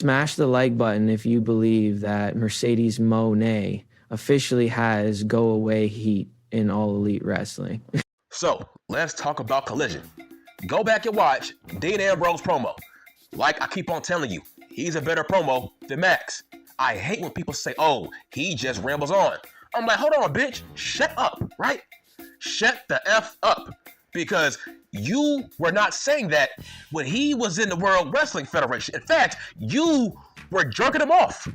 Smash the like button if you believe that Mercedes Mone officially has go away heat in All Elite Wrestling. So, let's talk about Collision. Go back and watch Dean Ambrose promo. Like I keep on telling you, he's a better promo than Max. I hate when people say, oh, he just rambles on. I'm like, hold on, bitch. Shut up, right? Shut the F up. Because you were not saying that when he was in the World Wrestling Federation. In fact, you were jerking him off.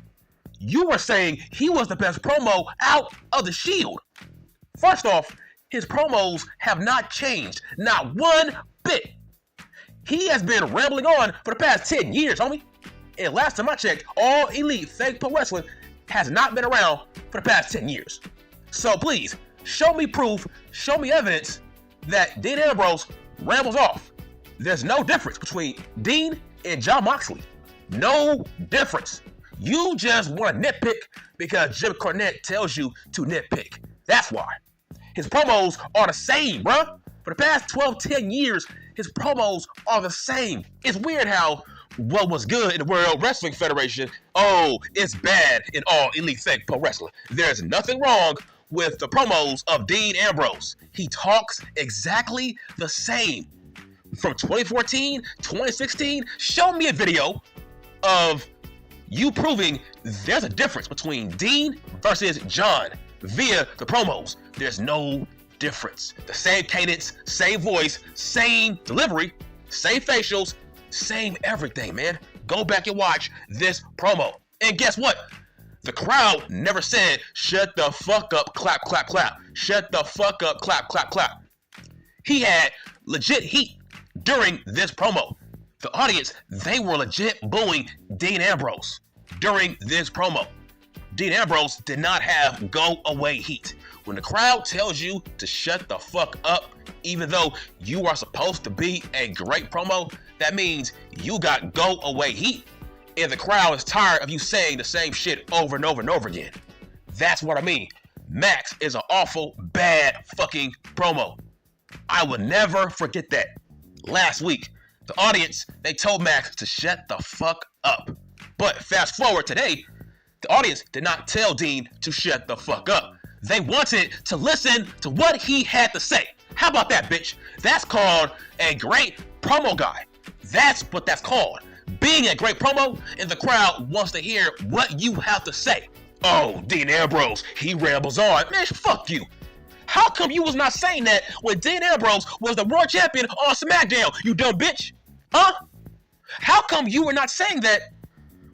You were saying he was the best promo out of the Shield. First off, his promos have not changed. Not one bit. He has been rambling on for the past 10 years, homie. And last time I checked, All Elite Fake Pro Wrestling has not been around for the past 10 years. So please, show me proof, show me evidence that Dean Ambrose rambles off. There's no difference between Dean and Jon Moxley. No difference. You just want to nitpick because Jim Cornette tells you to nitpick. That's why. His promos are the same, bruh. For the past 10 years, his promos are the same. It's weird how what was good in the World Wrestling Federation, oh, it's bad in All Elite Fake Pro Wrestling. There's nothing wrong with the promos of Dean Ambrose. He talks exactly the same. From 2014, 2016, show me a video of you proving there's a difference between Dean versus John via the promos. There's no difference. The same cadence, same voice, same delivery, same facials, same everything, man. Go back and watch this promo. And guess what? The crowd never said, shut the fuck up, clap, clap, clap. Shut the fuck up, clap, clap, clap. He had legit heat during this promo. The audience, they were legit booing Dean Ambrose during this promo. Dean Ambrose did not have go away heat. When the crowd tells you to shut the fuck up, even though you are supposed to be a great promo, that means you got go away heat. And the crowd is tired of you saying the same shit over and over and over again. That's what I mean. Max is an awful, bad fucking promo. I will never forget that. Last week, the audience, they told Max to shut the fuck up. But fast forward today, the audience did not tell Dean to shut the fuck up. They wanted to listen to what he had to say. How about that, bitch? That's called a great promo guy. That's what that's called. Being a great promo, and the crowd wants to hear what you have to say. Oh, Dean Ambrose, he rambles on. Man, fuck you. How come you was not saying that when Dean Ambrose was the world champion on SmackDown, you dumb bitch? Huh? How come you were not saying that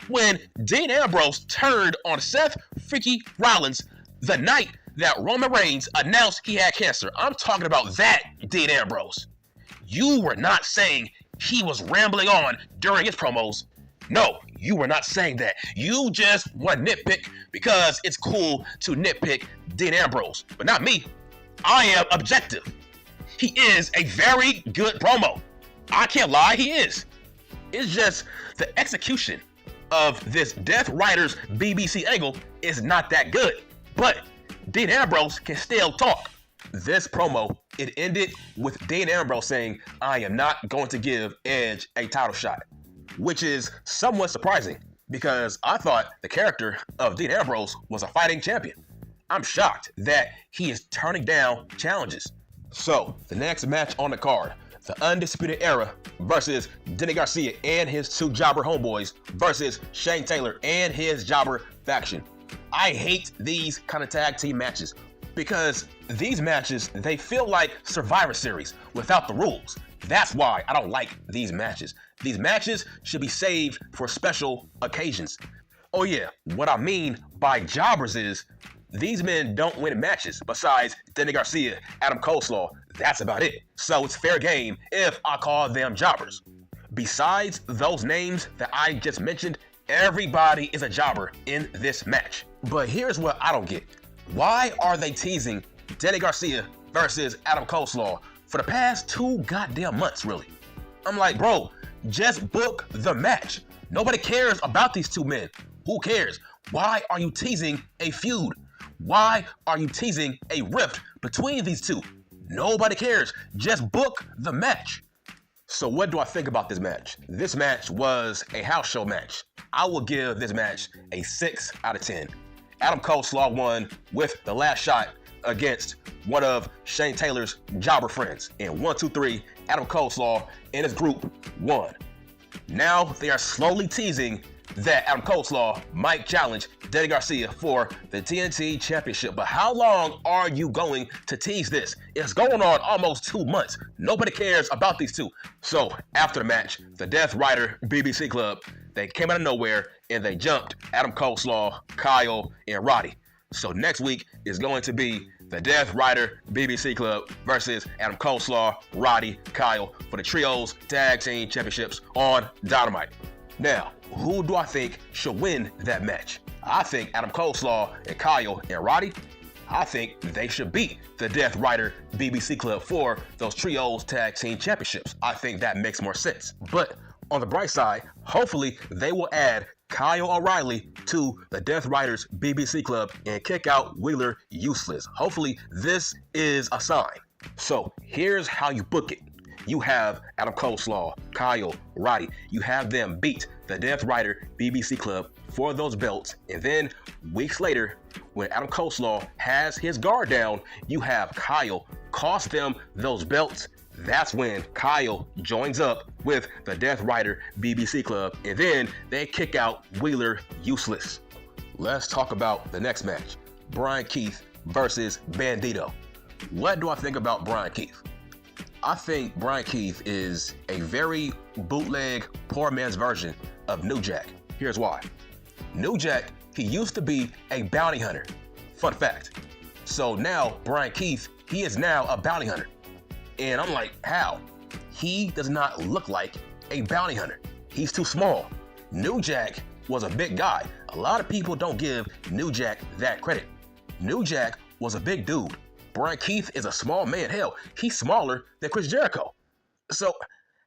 when Dean Ambrose turned on Seth Freaky Rollins the night that Roman Reigns announced he had cancer? I'm talking about that Dean Ambrose. You were not saying he was rambling on during his promos. No, you were not saying that. You just want to nitpick because it's cool to nitpick Dean Ambrose, but not me. I am objective. He is a very good promo. I can't lie, he is. It's just the execution of this Death Riders BBC angle is not that good. But Dean Ambrose can still talk. This promo, it ended with Dean Ambrose saying, I am not going to give Edge a title shot, which is somewhat surprising because I thought the character of Dean Ambrose was a fighting champion. I'm shocked that he is turning down challenges. So, the next match on the card, the Undisputed Era versus Denny Garcia and his two jobber homeboys versus Shane Taylor and his jobber faction. I hate these kind of tag team matches because these matches, they feel like Survivor Series without the rules. That's why I don't like these matches. These matches should be saved for special occasions. Oh yeah, what I mean by jobbers is these men don't win matches besides Denny Garcia, Adam Coleslaw. That's about it. So it's fair game if I call them jobbers. Besides those names that I just mentioned, everybody is a jobber in this match. But here's what I don't get. Why are they teasing Denny Garcia versus Adam Coleslaw for the past 2 goddamn months, really? I'm like, bro, just book the match. Nobody cares about these two men. Who cares? Why are you teasing a feud? Why are you teasing a rift between these two? Nobody cares. Just book the match. So what do I think about this match? This match was a house show match. I will give this match a 6 out of 10. Adam Cole won with the last shot against one of Shane Taylor's jobber friends. And 1, 2, 3, Adam Cole and his group won. Now they are slowly teasing that Adam Cole might challenge Danny Garcia for the TNT Championship. But how long are you going to tease this? It's going on almost 2 months. Nobody cares about these two. So after the match, the Death Rider BBC Club, they came out of nowhere and they jumped Adam Cole, Kyle, and Roddy. So next week is going to be the Death Rider BBC Club versus Adam Cole, Roddy, Kyle for the Trios Tag Team Championships on Dynamite. Now, who do I think should win that match? I think Adam Cole, and Kyle and Roddy, I think they should beat the Death Rider BBC Club for those Trios Tag Team Championships. I think that makes more sense. But on the bright side, hopefully they will add Kyle O'Reilly to the Death Riders BBC Club and kick out Wheeler Useless. Hopefully this is a sign. So here's how you book it. You have Adam Cole, Kyle, Roddy. You have them beat the Death Rider BBC Club for those belts. And then weeks later, when Adam Cole has his guard down, you have Kyle cost them those belts. That's when Kyle joins up with the Death Rider BBC Club. And then they kick out Wheeler Useless. Let's talk about the next match. Brian Keith versus Bandido. What do I think about Brian Keith? I think Brian Keith is a very bootleg, poor man's version of New Jack. Here's why. New Jack, he used to be a bounty hunter. Fun fact. So now Brian Keith, he is now a bounty hunter. And I'm like, how? He does not look like a bounty hunter. He's too small. New Jack was a big guy. A lot of people don't give New Jack that credit. New Jack was a big dude. Brian Keith is a small man. Hell, he's smaller than Chris Jericho. So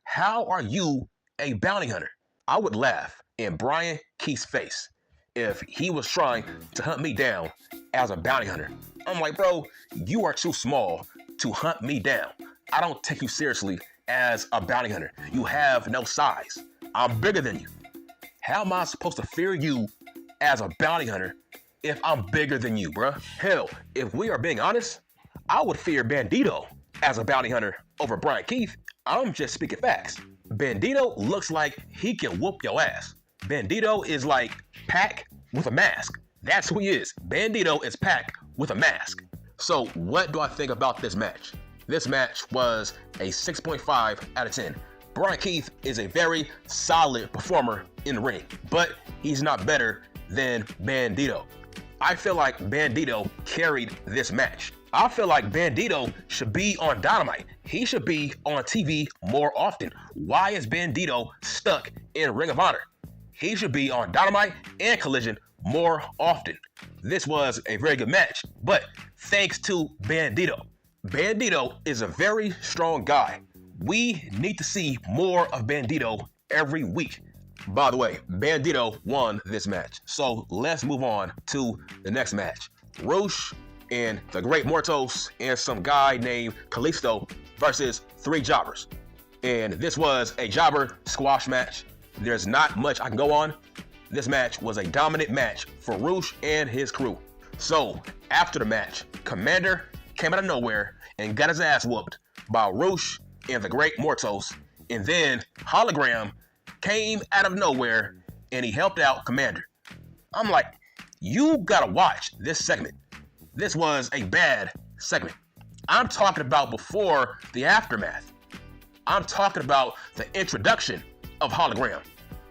how are you a bounty hunter? I would laugh in Brian Keith's face if he was trying to hunt me down as a bounty hunter. I'm like, bro, you are too small to hunt me down. I don't take you seriously as a bounty hunter. You have no size. I'm bigger than you. How am I supposed to fear you as a bounty hunter if I'm bigger than you, bruh? Hell, if we are being honest, I would fear Bandido as a bounty hunter over Brian Keith. I'm just speaking facts. Bandido looks like he can whoop your ass. Bandido is like Pac with a mask. That's who he is. Bandido is Pac with a mask. So what do I think about this match? This match was a 6.5 out of 10. Brian Keith is a very solid performer in the ring, but he's not better than Bandido. I feel like Bandido carried this match. I feel like Bandido should be on Dynamite. He should be on TV more often. Why is Bandido stuck in Ring of Honor? He should be on Dynamite and Collision more often. This was a very good match, but thanks to Bandido. Bandido is a very strong guy. We need to see more of Bandido every week. By the way, Bandido won this match. So let's move on to the next match. Roosh and the Great Mortos and some guy named Kalisto versus 3 jobbers. And this was a jobber squash match. There's not much I can go on. This match was a dominant match for Roosh and his crew. So after the match, Commander came out of nowhere and got his ass whooped by Roosh and the Great Mortos. And then Hologram came out of nowhere and he helped out Commander. I'm like, you gotta watch this segment. This was a bad segment. I'm talking about before the aftermath. I'm talking about the introduction of Hologram.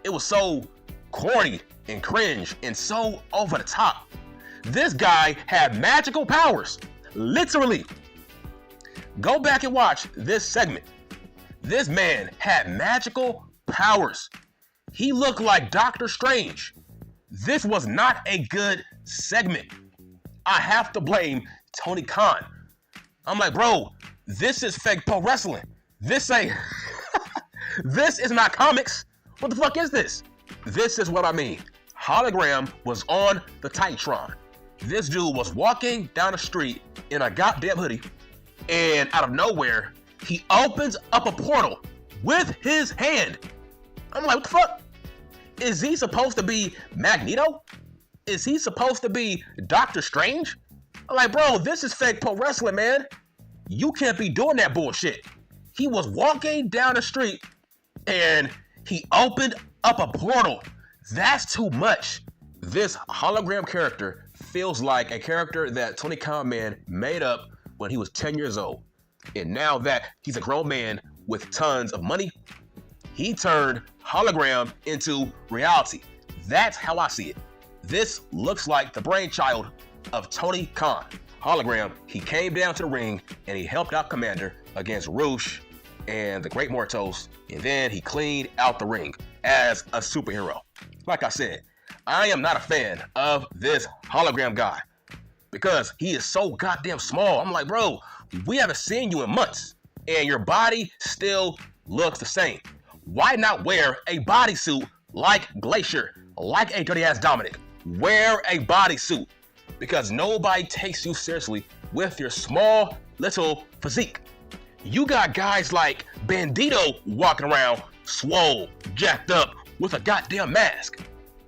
It was so corny and cringe and so over the top. This guy had magical powers, literally. Go back and watch this segment. This man had magical powers. He looked like Doctor Strange. This was not a good segment. I have to blame Tony Khan. I'm like, bro, this is fake pro wrestling. This ain't, this is not comics. What the fuck is this? This is what I mean. Hologram was on the Titantron. This dude was walking down the street in a goddamn hoodie, and out of nowhere, he opens up a portal with his hand. I'm like, what the fuck? Is he supposed to be Magneto? Is he supposed to be Doctor Strange? I'm like, bro, this is fake pro wrestling, man. You can't be doing that bullshit. He was walking down the street and he opened up a portal. That's too much. This hologram character feels like a character that Tony Khan Man made up when he was 10 years old. And now that he's a grown man with tons of money, he turned hologram into reality. That's how I see it. This looks like the brainchild of Tony Khan. Hologram, he came down to the ring and he helped out Commander against Roosh and the Great Mortos, and then he cleaned out the ring as a superhero. Like I said, I am not a fan of this hologram guy because he is so goddamn small. I'm like, bro, we haven't seen you in months and your body still looks the same. Why not wear a bodysuit like Glacier, like a dirty ass Dominic? Wear a bodysuit because nobody takes you seriously with your small little physique. You got guys like Bandido walking around swole, jacked up with a goddamn mask.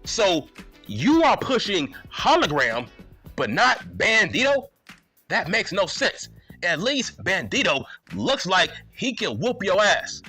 So you are pushing hologram, but not Bandido? That makes no sense. At least Bandido looks like he can whoop your ass.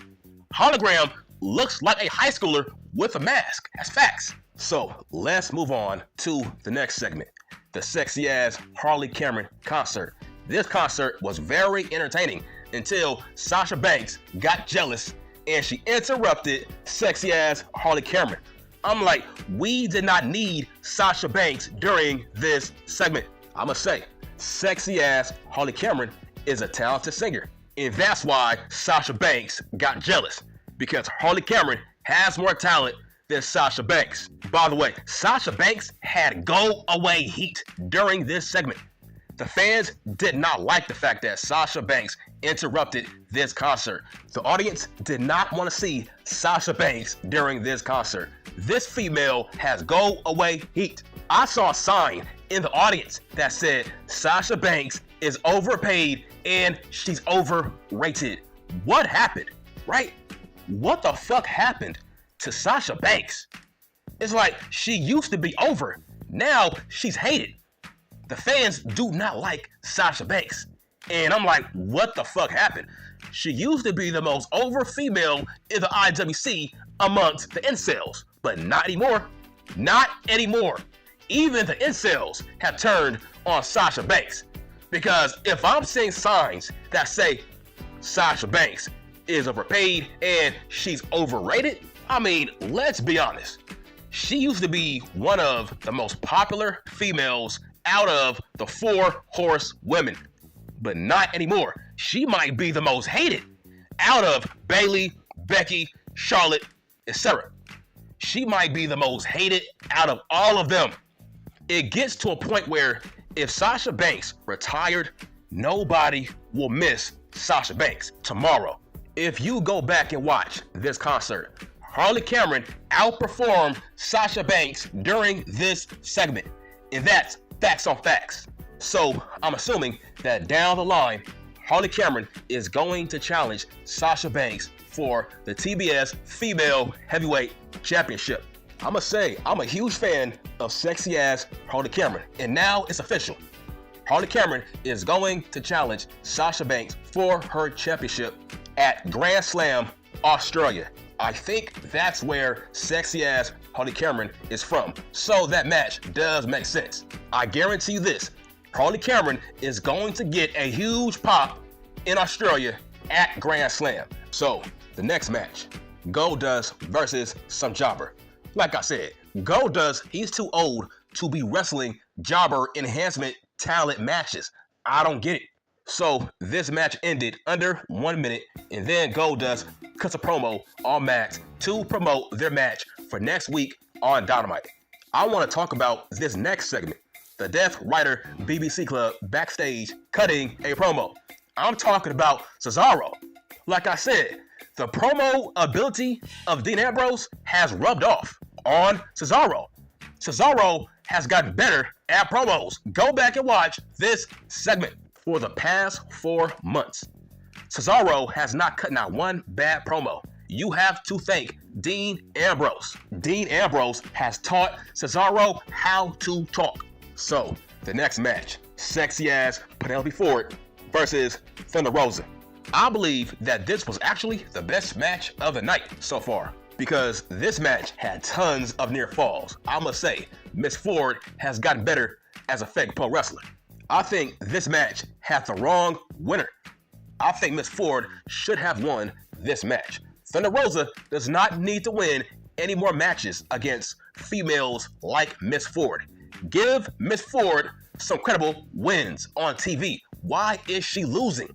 Hologram looks like a high schooler with a mask. That's facts. So let's move on to the next segment. The sexy ass Harley Cameron concert. This concert was very entertaining until Sasha Banks got jealous and she interrupted sexy ass Harley Cameron. I'm like, we did not need Sasha Banks during this segment. I'ma say, sexy ass Harley Cameron is a talented singer. And that's why Sasha Banks got jealous, because Harley Cameron has more talent than Sasha Banks. By the way, Sasha Banks had go away heat during this segment. The fans did not like the fact that Sasha Banks interrupted this concert. The audience did not want to see Sasha Banks during this concert. This female has go away heat. I saw a sign in the audience that said Sasha Banks is overpaid and she's overrated. What happened, right? What the fuck happened to Sasha Banks? It's like she used to be over. Now she's hated. The fans do not like Sasha Banks. And I'm like, what the fuck happened? She used to be the most over female in the IWC amongst the incels, but not anymore. Not anymore. Even the incels have turned on Sasha Banks. Because if I'm seeing signs that say Sasha Banks is overpaid and she's overrated, I mean, let's be honest. She used to be one of the most popular females out of the 4 horsewomen, but not anymore. She might be the most hated out of Bayley, Becky, Charlotte, etc. She might be the most hated out of all of them. It gets to a point where if Sasha Banks retired, nobody will miss Sasha Banks tomorrow. If you go back and watch this concert, Harley Cameron outperformed Sasha Banks during this segment. And that's facts on facts. So I'm assuming that down the line, Harley Cameron is going to challenge Sasha Banks for the TBS Female Heavyweight Championship. I'ma say, I'm a huge fan of sexy ass Harley Cameron. And now it's official. Harley Cameron is going to challenge Sasha Banks for her championship at Grand Slam, Australia. I think that's where sexy ass Harley Cameron is from. So that match does make sense. I guarantee you this, Harley Cameron is going to get a huge pop in Australia at Grand Slam. So the next match, Goldust versus some jobber. Like I said, Goldust, he's too old to be wrestling jobber enhancement talent matches. I don't get it. So this match ended under 1 minute, and then Goldust cuts a promo on Max to promote their match for next week on Dynamite. I want to talk about this next segment, the Death Rider BBC Club backstage cutting a promo. I'm talking about Cesaro. Like I said, the promo ability of Dean Ambrose has rubbed off on Cesaro. Cesaro has gotten better at promos. Go back and watch this segment. For the past 4 months, Cesaro has not cut out one bad promo. you have to thank Dean Ambrose. Dean Ambrose has taught Cesaro how to talk. So, the next match, sexy ass Penelope Ford versus Thunder Rosa. I believe that this was actually the best match of the night so far, because this match had tons of near falls. I must say, Miss Ford has gotten better as a fake pro wrestler. I think this match had the wrong winner. I think Miss Ford should have won this match. Thunder Rosa does not need to win any more matches against females like Miss Ford. Give Miss Ford some credible wins on TV. Why is she losing?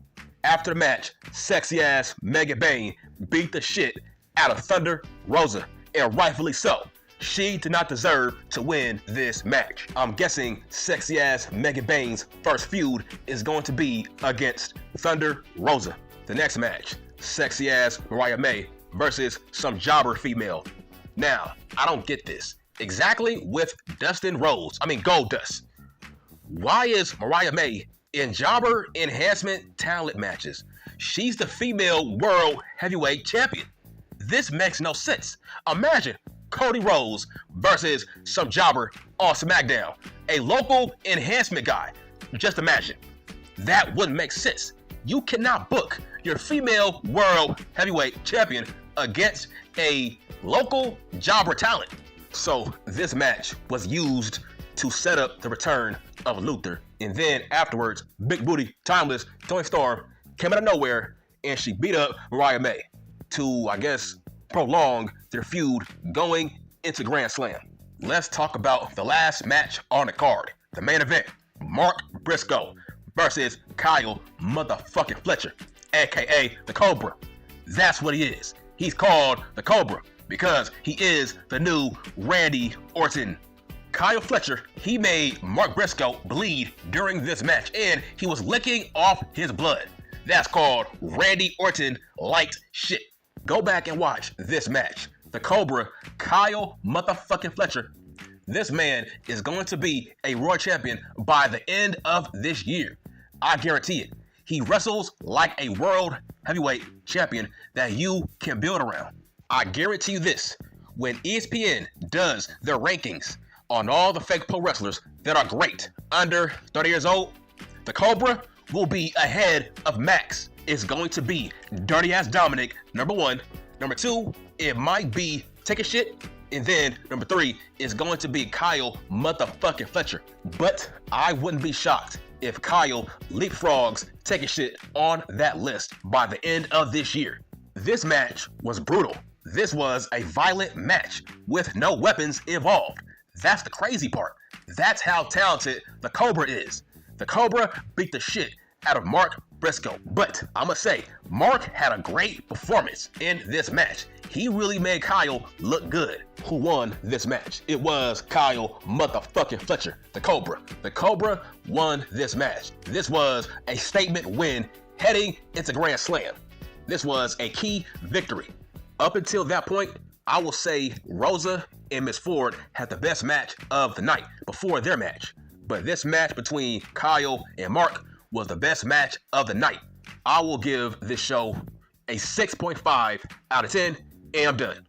After the match, sexy ass Megan Bayne beat the shit out of Thunder Rosa, and rightfully so. She did not deserve to win this match. I'm guessing sexy ass Megan Bayne's first feud is going to be against Thunder Rosa. The next match, sexy ass Mariah May versus some jobber female. Now, I don't get this. Exactly with Goldust. Why is Mariah May in jobber enhancement talent matches? She's the female world heavyweight champion. This makes no sense. Imagine Cody Rhodes versus some jobber on SmackDown, a local enhancement guy. Just imagine. That wouldn't make sense. You cannot book your female world heavyweight champion against a local jobber talent. So this match was used to set up the return of Luther. And then afterwards, Big Booty Timeless Toni Storm came out of nowhere and she beat up Mariah May to, I guess, prolong their feud going into Grand Slam. Let's talk about the last match on the card. The main event, Mark Briscoe versus Kyle motherfucking Fletcher, aka the Cobra. That's what he is. He's called the Cobra because he is the new Randy Orton. Kyle Fletcher, he made Mark Briscoe bleed during this match, and he was licking off his blood. That's called Randy Orton light shit. Go back and watch this match. The Cobra, Kyle motherfucking Fletcher. This man is going to be a Raw champion by the end of this year. I guarantee it. He wrestles like a world heavyweight champion that you can build around. I guarantee you this. When ESPN does their rankings on all the fake pro wrestlers that are great under 30 years old, the Cobra will be ahead of Max. It's going to be Dirty Ass Dominic, number 1. Number 2, it might be Take a Shit. And then number 3 is going to be Kyle motherfucking Fletcher. But I wouldn't be shocked if Kyle leapfrogs Take a Shit on that list by the end of this year. This match was brutal. This was a violent match with no weapons involved. That's the crazy part. That's how talented the Cobra is. The Cobra beat the shit out of Mark Briscoe. But I must say, Mark had a great performance in this match. He really made Kyle look good. Who won this match? It was Kyle motherfucking Fletcher, the Cobra. The Cobra won this match. This was a statement win heading into Grand Slam. This was a key victory. Up until that point, I will say Rosa and Miss Ford had the best match of the night before their match. But this match between Kyle and Mark was the best match of the night. I will give this show a 6.5 out of 10, and I'm done.